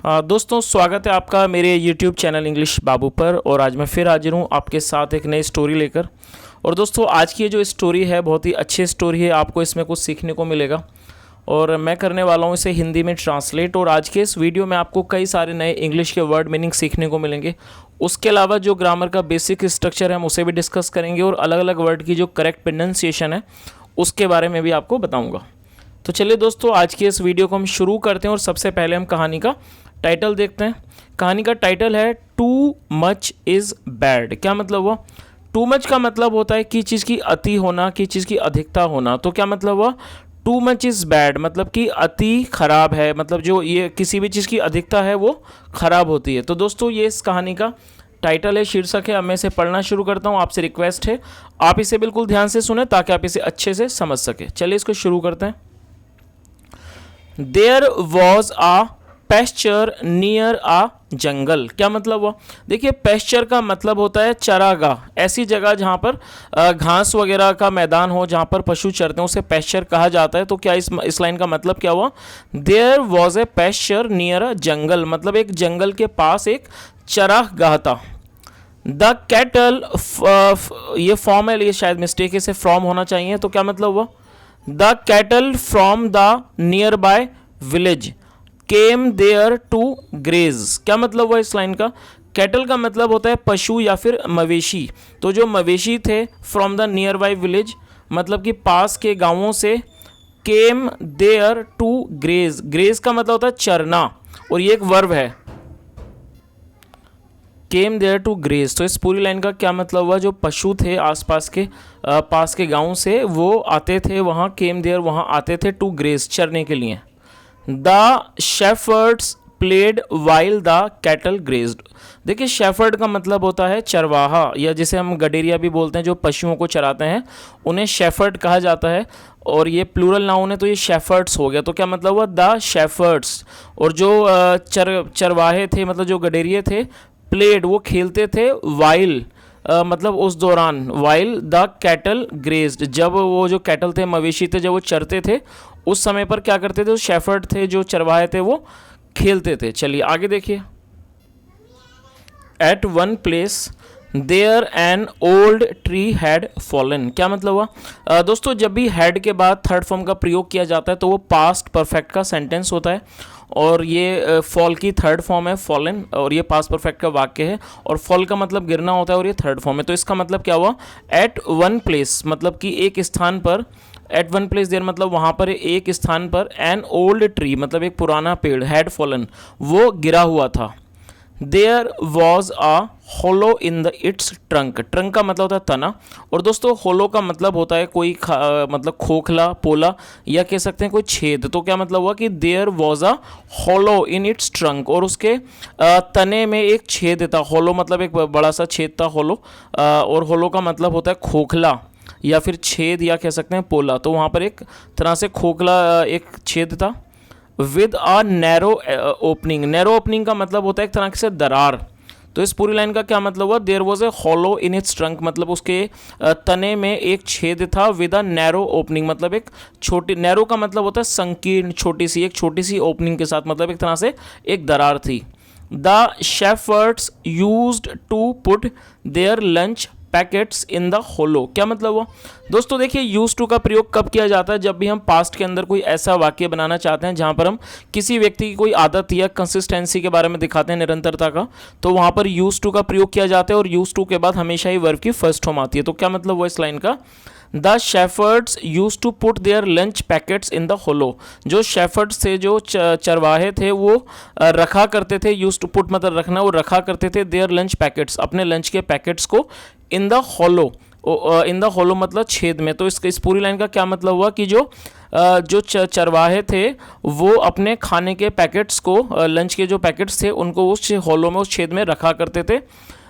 दोस्तों स्वागत है आपका मेरे YouTube चैनल इंग्लिश बाबू पर। और आज मैं फिर हाजिर हूँ आपके साथ एक नई स्टोरी लेकर। और दोस्तों आज की ये जो स्टोरी है बहुत ही अच्छी स्टोरी है, आपको इसमें कुछ सीखने को मिलेगा और मैं करने वाला हूँ इसे हिंदी में ट्रांसलेट। और आज के इस वीडियो में आपको कई सारे नए इंग्लिश के वर्ड मीनिंग सीखने को मिलेंगे। उसके अलावा जो ग्रामर का बेसिक स्ट्रक्चर है हम उसे भी डिस्कस करेंगे और अलग अलग वर्ड की जो करेक्ट प्रोनाउंसिएशन है उसके बारे में भी आपको बताऊँगा। तो चलिए दोस्तों आज के इस वीडियो को हम शुरू करते हैं और सबसे पहले हम कहानी का टाइटल देखते हैं। कहानी का टाइटल है टू मच इज़ बैड। क्या मतलब हुआ? टू मच का मतलब होता है कि चीज़ की अति होना, कि चीज़ की अधिकता होना। तो क्या मतलब हुआ? टू मच इज़ बैड मतलब कि अति खराब है, मतलब जो ये किसी भी चीज़ की अधिकता है वो खराब होती है। तो दोस्तों ये इस कहानी का टाइटल है, शीर्षक है। अब मैं इसे पढ़ना शुरू करता हूँ। आपसे रिक्वेस्ट है आप इसे बिल्कुल ध्यान से सुने ताकि आप इसे अच्छे से समझ सके। चलिए इसको शुरू करते हैं। There was a pasture near a jungle. क्या मतलब हुआ? देखिए पेस्चर का मतलब होता है चरागाह, ऐसी जगह जहाँ पर घास वगैरह का मैदान हो, जहाँ पर पशु चरते हैं उसे पेस्चर कहा जाता है। तो क्या इस लाइन का मतलब क्या हुआ? There was a pasture near a jungle, मतलब एक जंगल के पास एक चरागाह था। द कैटल, ये फॉर्म है, ये शायद मिस्टेक है, इसे फ्रॉम होना चाहिए। तो क्या मतलब हुआ? The cattle from the nearby village came there to graze. क्या मतलब हुआ इस लाइन का? कैटल का मतलब होता है पशु या फिर मवेशी। तो जो मवेशी थे from the nearby village मतलब कि पास के गांवों से, came there to graze, graze का मतलब होता है चरना और ये एक वर्ब है, केम देयर टू ग्रेज। तो इस पूरी लाइन का क्या मतलब हुआ? जो पशु थे आसपास के पास के गांव से वो आते थे वहाँ, केम देयर वहाँ आते थे, टू ग्रेज चरने के लिए। The shepherd's played while the cattle grazed. देखिए शेफर्ड का मतलब होता है चरवाहा, या जिसे हम गडेरिया भी बोलते हैं, जो पशुओं को चराते हैं उन्हें शेफर्ड कहा जाता है। और ये प्लूरल नाउन है तो ये शेफर्ड्स हो गया। तो क्या मतलब हुआ? The shepherd's. और जो चरवाहे थे मतलब जो गडेरिए थे, प्लेड वो खेलते थे, वाइल मतलब उस दौरान, वाइल द कैटल ग्रेज्ड जब वो जो कैटल थे मवेशी थे जब वो चरते थे उस समय पर क्या करते थे? शेफर्ड थे जो चरवाहे थे वो खेलते थे। चलिए आगे देखिए। At one place there an old tree had fallen. क्या मतलब हुआ? दोस्तों जब भी हैड के बाद थर्ड फॉर्म का प्रयोग किया जाता है तो वो पास्ट परफेक्ट का सेंटेंस होता है और ये फॉल की थर्ड फॉर्म है फॉलन, और ये पास्ट परफेक्ट का वाक्य है और फॉल का मतलब गिरना होता है और ये थर्ड फॉर्म है। तो इसका मतलब क्या हुआ? एट वन प्लेस मतलब कि एक स्थान पर, एट वन प्लेस देयर मतलब वहाँ पर एक स्थान पर, एन ओल्ड ट्री मतलब एक पुराना पेड़, हैड फॉलन वो गिरा हुआ था। There was a hollow in the its trunk. Trunk का मतलब होता है तना, और दोस्तों होलो का मतलब होता है कोई मतलब खोखला, पोला, या कह सकते हैं कोई छेद। तो क्या मतलब हुआ कि there was a hollow in its trunk, और उसके तने में एक छेद था। होलो मतलब एक बड़ा सा छेद था होलो, और होलो का मतलब होता है खोखला या फिर छेद, या कह सकते हैं पोला। तो वहाँ पर एक तरह से खोखला एक छेद था। With a narrow opening, narrow opening का मतलब होता है एक तरह से दरार। तो इस पूरी लाइन का क्या मतलब हुआ? There was a hollow in its trunk मतलब उसके तने में एक छेद था। विद अ नैरो ओपनिंग मतलब एक छोटी, नैरो का मतलब होता है संकीर्ण, छोटी सी, एक छोटी सी ओपनिंग के साथ, मतलब एक तरह से एक दरार थी। The shepherds used to put their lunch packets in the hollow. क्या मतलब हुआ? दोस्तों देखिए यूज टू का प्रयोग कब किया जाता है? जब भी हम पास्ट के अंदर कोई ऐसा वाक्य बनाना चाहते हैं जहां पर हम किसी व्यक्ति की कोई आदत या कंसिस्टेंसी के बारे में दिखाते हैं, निरंतरता का, तो वहां पर यूज टू का प्रयोग किया जाता है और यूज टू के बाद हमेशा ही वर्ब की फर्स्ट फॉर्म आती है। तो क्या मतलब हुआ इस लाइन का? The shepherds use to put their lunch packets in the hollow. जो शेफर्ड्स थे, जो चरवाहे थे, वो रखा करते थे, यूज टू पुट मतलब रखना, वो रखा करते थे देयर लंच पैकेट्स अपने लंच के पैकेट्स को, इन the hollow, in the hollow मतलब छेद में। तो इस पूरी लाइन का क्या मतलब हुआ कि जो चरवाहे थे वो अपने खाने के पैकेट्स को, लंच के जो पैकेट्स थे उनको उस होलो में, उस छेद में रखा करते थे।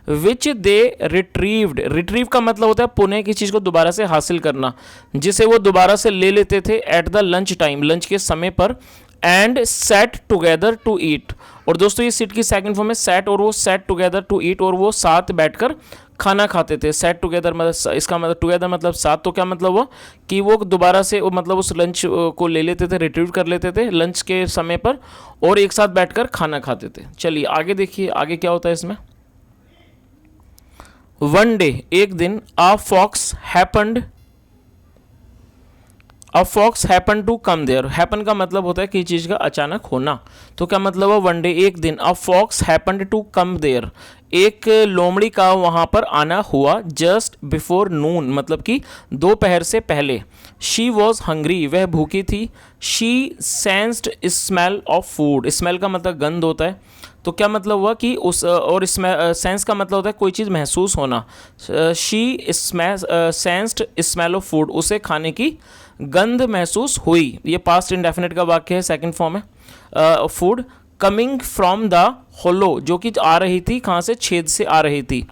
विच दे रिट्रीव्ड, रिट्रीव का मतलब होता है पुनः किसी चीज़ को दोबारा से हासिल करना, जिसे वो दोबारा से ले लेते थे at the lunch time, lunch के समय पर। And set together to eat, और दोस्तों ये सिट की सेकंड फॉर्म है सेट, और वो सेट टुगेदर टू ईट और वो साथ बैठकर खाना खाते थे। सेट टुगेदर मतलब इसका मतलब टुगेदर मतलब साथ, तो क्या मतलब हुआ कि वो दोबारा से मतलब उस लंच को ले लेते थे, रिट्रीव कर लेते थे लंच के समय पर और एक साथ बैठकर खाना खाते थे। चलिए आगे देखिए आगे क्या होता है इसमें। वन डे एक दिन, a fox happen to come there. Happen का मतलब होता है किसी चीज़ का अचानक होना, तो क्या मतलब है वन डे एक दिन, a fox happen to come there, एक लोमड़ी का वहाँ पर आना हुआ, जस्ट बिफोर नून मतलब कि दोपहर से पहले। शी वॉज हंग्री, वह भूखी थी। She sensed smell of food, smell का मतलब गंध होता है, तो क्या मतलब हुआ कि उस और सेंस का मतलब होता है कोई चीज़ महसूस होना। She sensed smell of food, उसे खाने की गंध महसूस हुई। ये पास्ट इंडेफिनिट का वाक्य है, सेकंड फॉर्म है। Food coming from the hollow, जो कि आ रही थी कहाँ से, छेद से आ रही थी।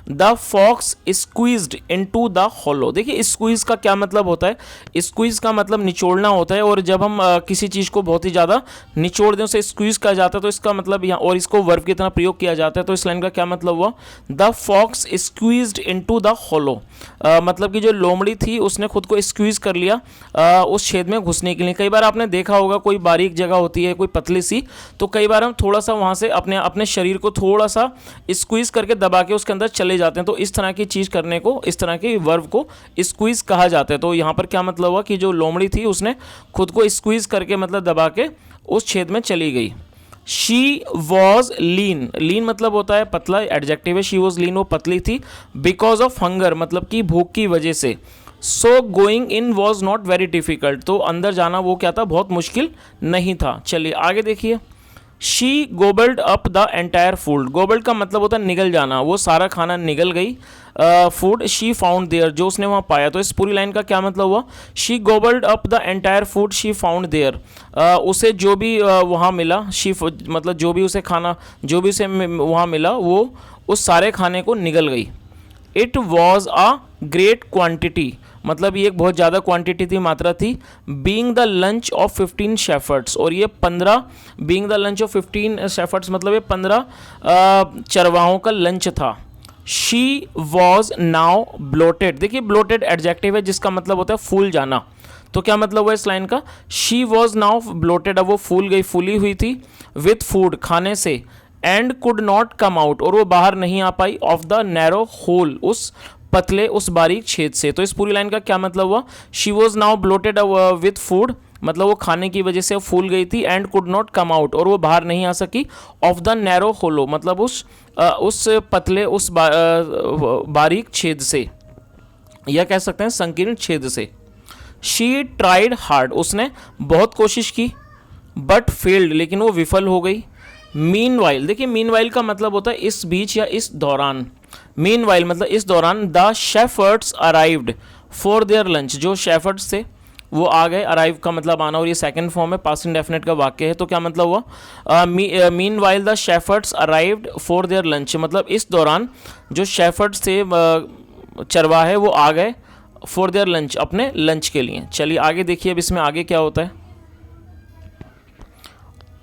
The fox squeezed into the hollow. देखिए स्क्वीज का क्या मतलब होता है, स्क्वीज का मतलब निचोड़ना होता है, और जब हम किसी चीज़ को बहुत ही ज़्यादा निचोड़ दें उसे स्क्वीज कहा जाता है, तो इसका मतलब यहाँ और इसको वर्ब की तरह प्रयोग किया जाता है। तो इस लाइन का क्या मतलब हुआ, the fox squeezed into the hollow, मतलब कि जो लोमड़ी थी उसने खुद को स्क्वीज कर लिया उस छेद में घुसने के लिए। कई बार आपने देखा होगा कोई बारीक जगह होती है कोई पतली सी, तो कई बार हम थोड़ा सा वहाँ से अपने शरीर को थोड़ा सा स्क्वीज करके दबा के उसके अंदर चले जाते हैं, तो इस तरह की चीज़ करने को, इस तरह के वर्ब को स्क्वीज कहा जाता है। तो यहाँ पर क्या मतलब हुआ कि जो लोमड़ी थी उसने खुद को स्क्वीज करके मतलब दबा के उस छेद में चली गई। शी वॉज लीन, लीन मतलब होता है पतला, एडजेक्टिव है। शी वॉज लीन, वो पतली थी। बिकॉज ऑफ हंगर मतलब कि भूख की वजह से। So going in was not very difficult, तो अंदर जाना वो क्या था, बहुत मुश्किल नहीं था। चलिए आगे देखिए। She gobbled up the entire food, gobbled का मतलब होता है निगल जाना, वो सारा खाना निगल गई। फूड शी फाउंड देयर, जो उसने वहाँ पाया। तो इस पूरी लाइन का क्या मतलब हुआ, she gobbled up the entire food she found there, उसे जो भी वहाँ मिला, शी मतलब जो भी उसे खाना, जो भी उसे वहाँ मिला वो उस सारे खाने को निगल गई। It was a great quantity, मतलब ये एक बहुत ज़्यादा क्वांटिटी थी, मात्रा थी। Being the lunch of 15 shepherd's, और ये 15, being the lunch of 15 shepherd's मतलब ये 15 चरवाहों का लंच था। शी वॉज नाउ ब्लोटेड, देखिए ब्लोटेड एडजेक्टिव है जिसका मतलब होता है फूल जाना, तो क्या मतलब हुआ इस लाइन का, शी वॉज नाउ ब्लोटेड, अब वो फूल गई, फूली हुई थी, विथ फूड खाने से, and could not come out, और वो बाहर नहीं आ पाई, ऑफ द नैरो होल, उस पतले उस बारीक छेद से। तो इस पूरी लाइन का क्या मतलब हुआ, she was now bloated with food, मतलब वो खाने की वजह से फूल गई थी, and could not come out, और वो बाहर नहीं आ सकी, ऑफ द नैरो होलो मतलब उस पतले उस बारीक छेद से, या कह सकते हैं संकीर्ण छेद से। शी ट्राइड हार्ड, उसने बहुत कोशिश की, बट फेल्ड, लेकिन वो विफल हो गई। मीनवाइल, देखिए मीनवाइल का मतलब होता है इस बीच या इस दौरान। मीनवाइल मतलब इस दौरान। The shepherd's arrived for their lunch, जो शेफर्ड्स थे वो आ गए, अराइव का मतलब आना, और ये सेकंड फॉर्म है, पास्ट इंडेफिनिट का वाक्य है। तो क्या मतलब हुआ, meanwhile the shepherd's arrived for their lunch, मतलब इस दौरान जो शेफर्ड्स थे चरवाहे वो आ गए फॉर देयर लंच, अपने लंच के लिए। चलिए आगे देखिए अब इसमें आगे क्या होता है।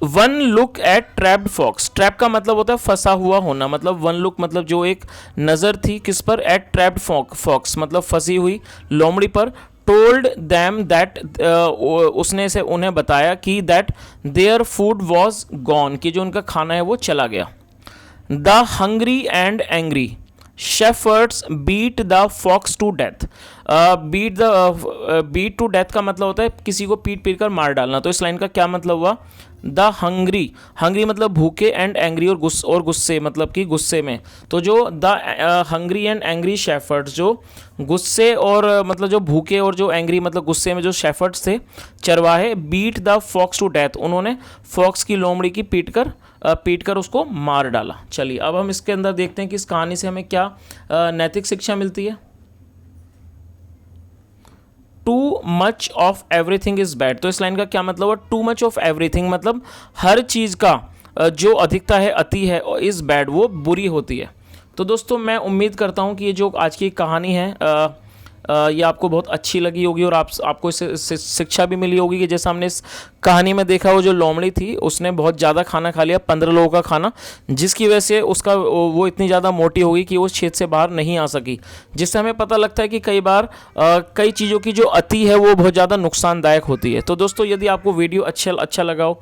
One look at trapped fox, trap का मतलब होता है फंसा हुआ होना, मतलब वन लुक मतलब जो एक नज़र थी किस पर, एट ट्रैप्ड फॉक्स मतलब फंसी हुई लोमड़ी पर। टोल्ड दैम दैट, उसने से उन्हें बताया कि that their food was gone, कि जो उनका खाना है वो चला गया। The hungry and angry shepherds beat the fox to death, beat to death का मतलब होता है किसी को पीट पीट कर मार डालना। तो इस लाइन का क्या मतलब हुआ, द हंग्री, हंग्री मतलब भूखे, एंड एंग्री और गुस्से मतलब कि गुस्से में। तो जो the hungry and angry shepherd's, जो गुस्से और मतलब जो भूखे और जो एंग्री मतलब गुस्से में जो शेफर्ड्स थे चरवाहे, beat the fox to death, उन्होंने फॉक्स की लोमड़ी की पीट कर उसको मार डाला। चलिए अब हम इसके अंदर देखते हैं कि इस कहानी से हमें क्या नैतिक शिक्षा मिलती है। Too much of everything is bad, तो इस लाइन का क्या मतलब है, टू मच ऑफ एवरीथिंग मतलब हर चीज़ का जो अधिकता है, अति है, और इज बैड वो बुरी होती है। तो दोस्तों मैं उम्मीद करता हूँ कि ये जो आज की कहानी है ये आपको बहुत अच्छी लगी होगी और आपको इससे शिक्षा भी मिली होगी कि जैसे हमने इस कहानी में देखा, वो जो लोमड़ी थी उसने बहुत ज़्यादा खाना खा लिया, 15 लोगों का खाना, जिसकी वजह से उसका वो इतनी ज़्यादा मोटी हो गई कि वो उस क्षेत्र से बाहर नहीं आ सकी। जिससे हमें पता लगता है कि कई बार कई चीज़ों की जो अति है वो बहुत ज़्यादा नुकसानदायक होती है। तो दोस्तों, यदि आपको वीडियो अच्छा लगा हो,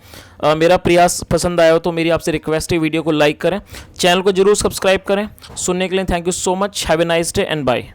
मेरा प्रयास पसंद आया हो, तो मेरी आपसे रिक्वेस्ट है वीडियो को लाइक करें, चैनल को जरूर सब्सक्राइब करें। सुनने के लिए thank you so much. Have a nice day and bye.